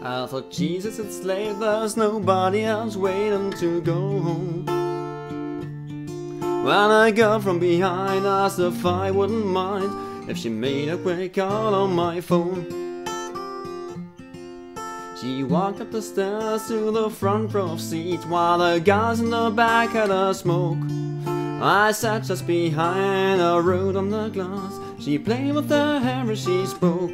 I thought, Jesus, it's late, there's nobody else waiting to go home. When I got from behind, asked if I wouldn't mind if she made a quick call on my phone. She walked up the stairs to the front row seat while the guys in the back had a smoke. I sat just behind her, wrote on the glass. She played with her hair as she spoke.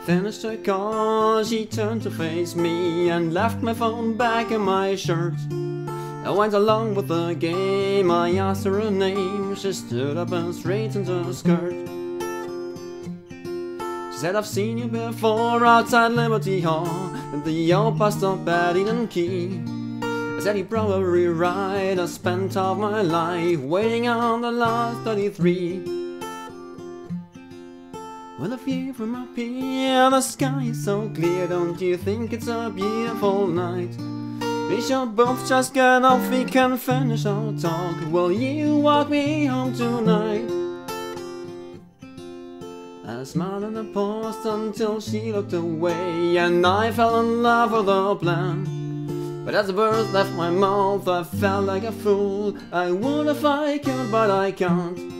Finished her call, she turned to face me and left my phone back in my shirt. I went along with the game, I asked her name. She stood up and straightened her skirt. She said, I've seen you before outside Liberty Hall at the old bus stop at Eden Quay. I said, you're probably right, I spent half my life waiting on the last 33. Well, a view from up here, the sky is so clear, don't you think it's a beautiful night? We shall both just get off, we can finish our talk. Will you walk me home tonight? I smiled and I paused until she looked away, and I fell in love with her plan. But as the words left my mouth, I felt like a fool. I would if I could, but I can't.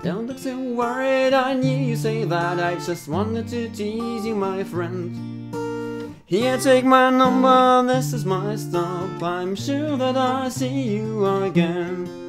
Don't look so worried, I knew you'd say that. I just wanted to tease you, my friend. Here, take my number, this is my stop. I'm sure that I'll see you again.